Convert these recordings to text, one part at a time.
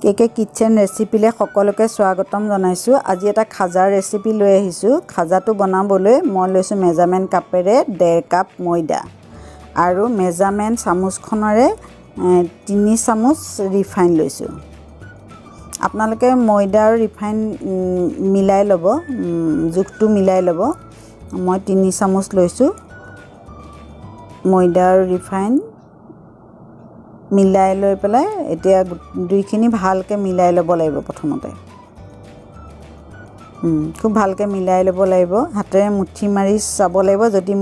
কেকে kitchen ৰেচিপিলে সকলোকে স্বাগতম জনাইছোঁ। আজি এটা খাজাৰ ৰেচিপি লৈ আহিছোঁ। খাজাটো বনাবলৈ মই লৈছোঁ মেজাৰমেণ্ট কাপেৰে 1.5 কাপ ময়দা আৰু মেজাৰমেণ্ট চামুচখনেৰে 3 চামুচ ৰিফাইন লৈছোঁ। আপোনালোকে ময়দা আৰু ৰিফাইন মিলাই ল'ব, জোখটো মিলাই ল'ব। মই 3 চামুচ লৈছোঁ। ময়দা আৰু ৰিফাইন মিলাই লৈ পেলাই এতিয়া দুইখিনি ভালকৈ মিলাই ল'ব লাগিব। প্ৰথমতে খুব ভালকৈ মিলাই ল'ব লাগিব। হাতেৰে মুঠি মাৰি চাব লাগিব। যদি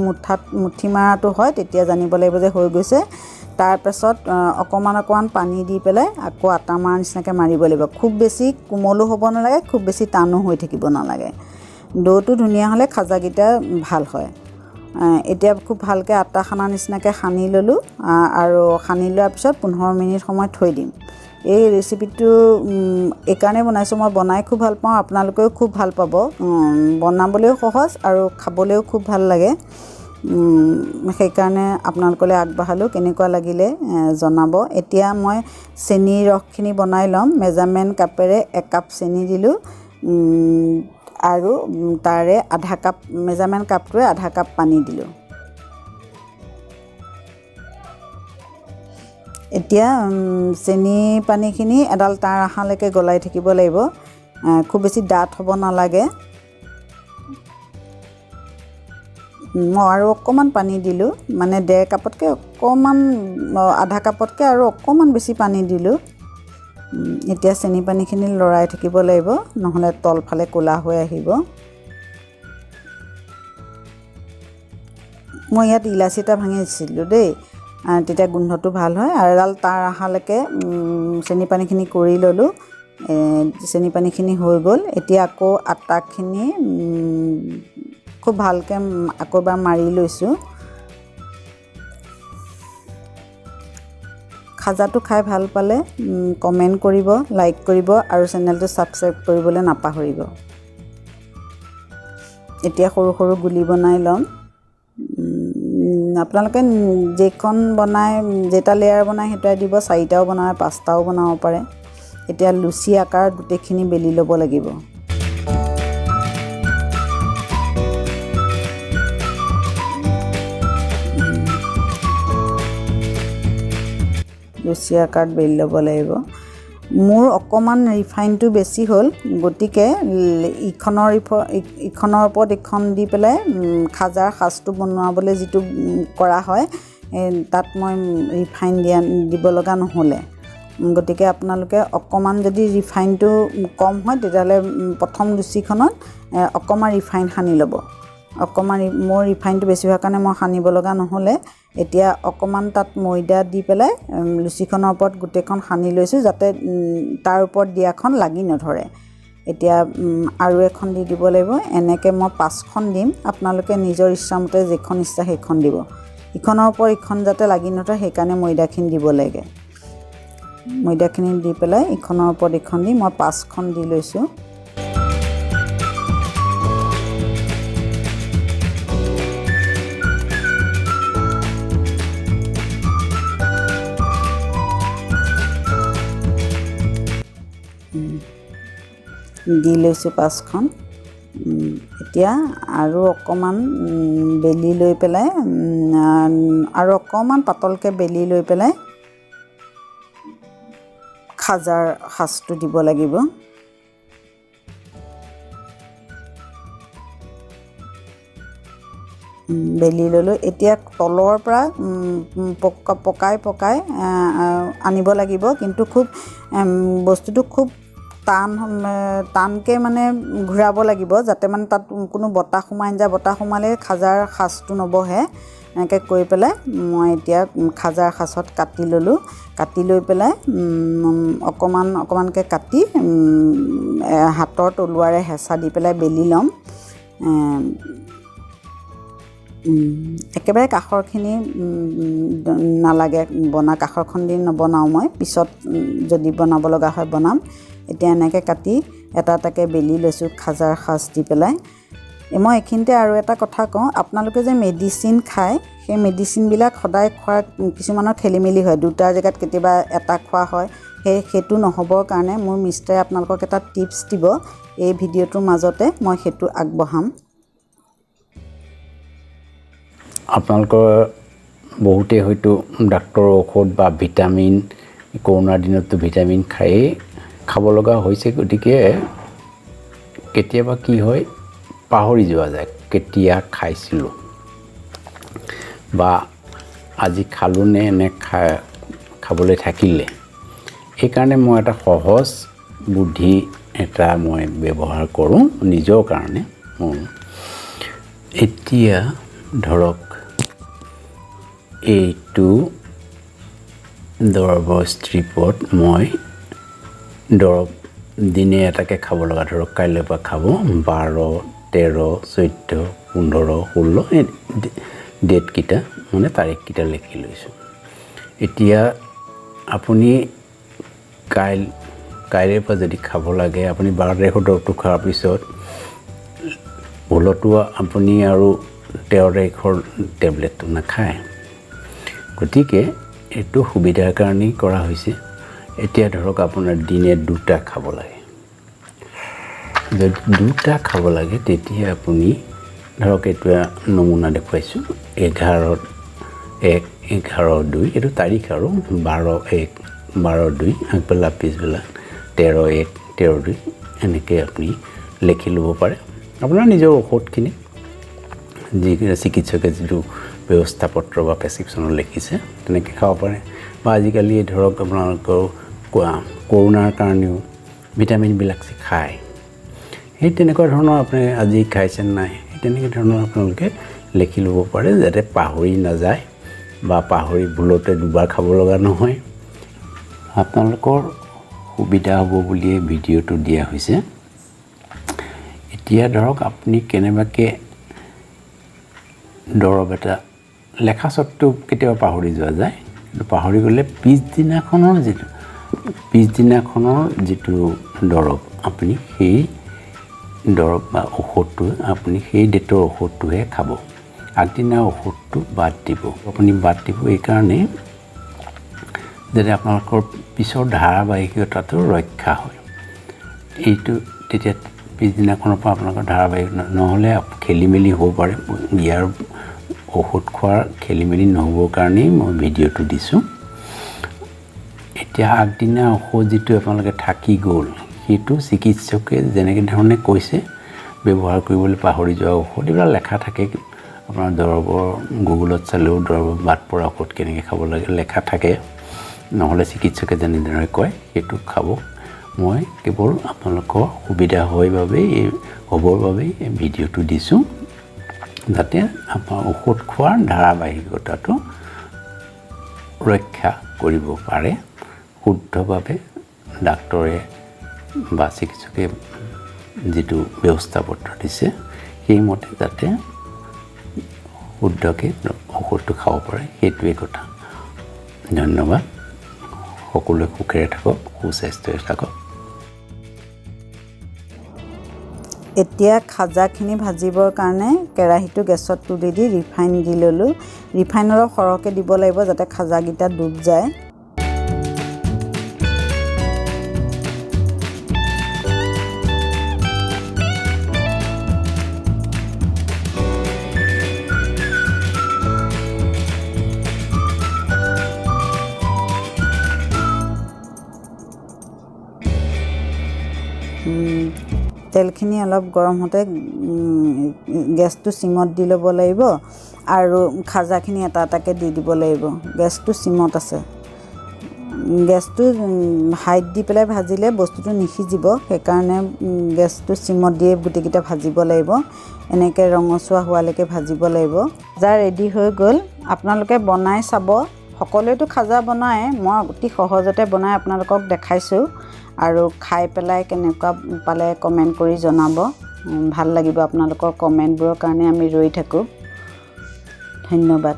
মুঠি মাৰাটো হয় তেতিয়া জানিব লাগিব যে হৈ গৈছে। তাৰপাছত অকণমান পানী দি পেলাই আকৌ আটা মাৰা নিচিনাকৈ মাৰিব লাগিব। খুব বেছি কোমলো হ'ব নালাগে, খুব বেছি টানো হৈ থাকিব নালাগে। ডোটো ধুনীয়া হ'লে খাজাকেইটা ভাল হয়। এতিয়া খুব ভালকৈ আটা খানা নিচিনাকৈ সানি ল'লোঁ আৰু সানি লোৱাৰ পিছত 15 মিনিট সময় থৈ দিম। এই ৰেচিপিটো এইকাৰণে বনাইছোঁ, মই বনাই খুব ভাল পাওঁ, আপোনালোকেও খুব ভাল পাব। বনাবলৈও সহজ আৰু খাবলৈও খুব ভাল লাগে। সেইকাৰণে আপোনালোকলৈ আগবঢ়ালোঁ। কেনেকুৱা লাগিলে জনাব। এতিয়া মই চেনিৰ ৰসখিনি বনাই ল'ম। মেজাৰমেণ্ট কাপেৰে 1 কাপ চেনি দিলোঁ আৰু তাৰে আধা কাপ মেজাৰমেণ্ট কাপটোৱে আধা কাপ পানী দিলোঁ। এতিয়া চেনি পানীখিনি এডাল তাঁৰ আহালৈকে গলাই থাকিব লাগিব। খুব বেছি ডাঠ হ'ব নালাগে। মই আৰু অকণমান পানী দিলোঁ, মানে 1.5 কাপতকৈ অকণমান, আধা কাপতকৈ আৰু অকণমান বেছি পানী দিলোঁ। এতিয়া চেনি পানীখিনি লৰাই থাকিব লাগিব, নহ'লে তলফালে ক'লা হৈ আহিব। মই ইয়াত ইলাচি এটা ভাঙি দিছিলোঁ দেই, তেতিয়া গোন্ধটো ভাল হয়। আৰু এডাল তাঁৰ অহালৈকে চেনি পানীখিনি কৰি ল'লোঁ। চেনি পানীখিনি হৈ গ'ল। এতিয়া আকৌ আটাখিনি খুব ভালকৈ আকৌ এবাৰ মাৰি লৈছোঁ। খাজাটো খাই ভাল পালে কমেণ্ট কৰিব, লাইক কৰিব আৰু চেনেলটো ছাবস্ক্ৰাইব কৰিবলৈ নাপাহৰিব। এতিয়া সৰু সৰু গুলি বনাই ল'ম। আপোনালোকে যেইখন বনাই, যেইটা লেয়াৰ বনাই সেইটোৱে দিব। 4টাও বনায়, 5টাও বনাব পাৰে। এতিয়া লুচি আকাৰত গোটেইখিনি বেলি ল'ব লাগিব। লুচি আকাৰত বেলি ল'ব লাগিব। মোৰ অকণমান ৰিফাইনটো বেছি হ'ল, গতিকে ইখনৰ ওপৰত ইখন দি পেলাই খাজাৰ সাজটো বনাবলৈ যিটো কৰা হয় তাত মই ৰিফাইন দিব লগা নহ'লে। গতিকে আপোনালোকে অকণমান যদি ৰিফাইনটো কম হয় তেতিয়াহ'লে প্ৰথম লুচিখনত অকণমান ৰিফাইন সানি ল'ব। মোৰ ৰিফাইনটো বেছি হোৱাৰ কাৰণে মই সানিব লগা নহ'লে। এতিয়া অকণমান তাত ময়দা দি পেলাই লুচিখনৰ ওপৰত গোটেইখন সানি লৈছোঁ, যাতে তাৰ ওপৰত দিয়াখন লাগি নধৰে। এতিয়া আৰু এখন দি দিব লাগিব। এনেকৈ মই 5খন দিম। আপোনালোকে নিজৰ ইচ্ছামতে যিখন ইচ্ছা সেইখন দিব। ইখনৰ ওপৰত ইখন যাতে লাগি নধৰে সেইকাৰণে ময়দাখিনি দিব লাগে। ময়দাখিনি দি পেলাই ইখনৰ ওপৰত ইখন দি মই 5খন দি লৈছোঁ। দি লৈছোঁ 5খন। এতিয়া আৰু অকণমান বেলি লৈ পেলাই আৰু অকণমান পাতলকৈ বেলি লৈ পেলাই খাজাৰ সাজটো দিব লাগিব। বেলি ল'লোঁ। এতিয়া তলৰ পৰা পকাই আনিব লাগিব, কিন্তু খুব বস্তুটো খুব টানকৈ মানে ঘূৰাব লাগিব, যাতে মানে তাত কোনো বতাহ সোমাই নাযায়। বতাহ সোমালে খাজাৰ সাজটো নবহে। এনেকৈ কৰি পেলাই মই এতিয়া খাজাৰ সাজত কাটি ল'লোঁ। কাটি লৈ পেলাই অকণমানকৈ কাটি হাতৰ তলুৱাৰে হেঁচা দি পেলাই বেলি ল'ম। একেবাৰে কাষৰখিনি নালাগে কাষৰখন দি নবনাওঁ মই, পিছত যদি বনাব লগা হয় বনাম। এতিয়া এনেকৈ কাটি এটা এটাকৈ বেলি লৈছোঁ খাজাৰ সাজ দি পেলাই। মই এইখিনিতে আৰু এটা কথা কওঁ, আপোনালোকে যে মেডিচিন খায় সেই মেডিচিনবিলাক সদায় খোৱাৰ কিছুমানৰ খেলি মেলি হয়। 2টাৰ জেগাত কেতিয়াবা এটা খোৱা হয়, সেইটো নহ'বৰ কাৰণে মোৰ মিষ্টাৰে আপোনালোকক এটা টিপছ দিব এই ভিডিঅ'টোৰ মাজতে মই সেইটো আগবঢ়াম আপোনালোকৰ বহুতে হয়তো ডাক্তৰৰ ঔষধ বা ভিটামিন কৰোনাৰ দিনতো ভিটামিন খাব লগা হৈছে গতিকে কেতিয়াবা কি হয় পাহৰি যোৱা যায় কেতিয়া খাইছিলোঁ বা আজি খালোঁ নে এনে খাবলৈ থাকিলে সেইকাৰণে মই এটা সহজ বুদ্ধি এটা মই ব্যৱহাৰ কৰোঁ নিজৰ কাৰণে এতিয়া ধৰক এইটো দৰৱৰ ষ্ট্ৰিপত মই দৰৱ দিনে এটাকৈ খাব লগা ধৰক কাইলৈৰ পৰা খাব 12, 13, 14, 15, 16 এই ডেটকেইটা মানে তাৰিখকেইটা লিখি লৈছোঁ এতিয়া আপুনি কাইলৈৰ পৰা যদি খাব লাগে আপুনি 12 তাৰিখৰ দৰৱটো খোৱাৰ পিছত ভুলতো আপুনি আৰু 13 তাৰিখৰ টেবলেটটো নাখায় গতিকে এইটো সুবিধাৰ কাৰণেই কৰা হৈছে এতিয়া ধৰক আপোনাৰ দিনে 2টা খাব লাগে যদি 2টা খাব লাগে তেতিয়া আপুনি ধৰক এইটো নমুনা দেখুৱাইছোঁ 11-1, 11-2 এইটো তাৰিখ আৰু 12-1, 12-2 আগবেলা পিছবেলা 13-1, 13-2 এনেকৈ আপুনি লিখি ল'ব পাৰে আপোনাৰ নিজৰ ঔষধখিনি যি চিকিৎসকে যিটো ব্যৱস্থা পত্ৰ বা প্ৰেছক্ৰিপশ্যনত লিখিছে তেনেকৈ খাব পাৰে বা আজিকালি ধৰক আপোনালোকৰ কৰোনাৰ কাৰণেও ভিটামিনবিলাক খায় সেই তেনেকুৱা ধৰণৰ আপুনি আজি খাইছে নাই সেই তেনেকৈ ধৰণৰ আপোনালোকে লিখি ল'ব পাৰে যাতে পাহৰি নাযায় বা পাহৰি ভুলতে দুবাৰ খাব লগা নহয় আপোনালোকৰ সুবিধা হ'ব বুলিয়ে ভিডিঅ'টো দিয়া হৈছে এতিয়া ধৰক আপুনি কেনেবাকৈ দৰৱ এটা লেখা স্বত্বেও কেতিয়াবা পাহৰি যোৱা যায় কিন্তু পাহৰি গ'লে পিছদিনাখনৰ যিটো দৰৱ আপুনি সেই দৰৱ বা ঔষধটো আপুনি সেই ডেটৰ ঔষধটোহে খাব আগদিনাৰ ঔষধটো বাদ দিব আপুনি বাদ দিব এইকাৰণে যাতে আপোনালোকৰ পিছৰ ধাৰাবাহিকতাটো ৰক্ষা হয় এইটো তেতিয়া পিছদিনাখনৰ পৰা আপোনালোকৰ ধাৰাবাহিক নহ'লে খেলি মেলি হ'ব পাৰে ইয়াৰ ঔষধ খোৱাৰ খেলি মেলি নহ'বৰ কাৰণেই মই ভিডিঅ'টো দিছোঁ এতিয়া আগদিনা ঔষধ যিটো আপোনালোকে থাকি গ'ল সেইটো চিকিৎসকে যেনেকৈ ধৰণে কৈছে ব্যৱহাৰ কৰিবলৈ পাহৰি যোৱা ঔষধ এইবিলাক লেখা থাকে আপোনাৰ দৰৱৰ গুগলত চালেও দৰৱ বাদ পৰা ঔষধ কেনেকৈ খাব লাগে লেখা থাকে নহ'লে চিকিৎসকে যেনেদৰে কয় সেইটো খাব মই কেৱল আপোনালোকৰ সুবিধা হ'বৰ বাবেই এই ভিডিঅ'টো দিছোঁ যাতে আপোনাৰ ঔষধ খোৱাৰ ধাৰাবাহিকতাটো ৰক্ষা কৰিব পাৰে শুদ্ধভাৱে ডাক্তৰে বা চিকিৎসকে যিটো ব্যৱস্থা পত্ৰ দিছে সেইমতে যাতে শুদ্ধকৈ ঔষধটো খাব পাৰে সেইটোৱে কথা ধন্যবাদ সকলোৱে সুখেৰে থাকক সুস্বাস্থ্যৰে থাকক এতিয়া খাজাখিনি ভাজিবৰ কাৰণে কেৰাহীটো গেছত তুলি দি ৰিফাইন দি ল'লোঁ ৰিফাইন অলপ সৰহকৈ দিব লাগিব যাতে খাজাকেইটা ডুব যায় তেলখিনি অলপ গৰম হওঁতে গেছটো চিমত দি ল'ব লাগিব আৰু খাজাখিনি এটা এটাকৈ দি দিব লাগিব গেছটো চিমত আছে গেছটো হাইত দি পেলাই ভাজিলে বস্তুটো নিসিজিব সেইকাৰণে গেছটো চিমত দিয়ে গোটেইকেইটা ভাজিব লাগিব এনেকৈ ৰঙচুৱা হোৱালৈকে ভাজিব লাগিব খাজা ৰেডি হৈ গ'ল আপোনালোকে বনাই চাব সকলোৱেতো খাজা বনায় মই অতি সহজতে বনাই আপোনালোকক দেখাইছোঁ আৰু খাই পেলাই কেনেকুৱা পালে কমেণ্ট কৰি জনাব ভাল লাগিব আপোনালোকৰ কমেণ্টবোৰৰ কাৰণে আমি ৰৈ থাকোঁ ধন্যবাদ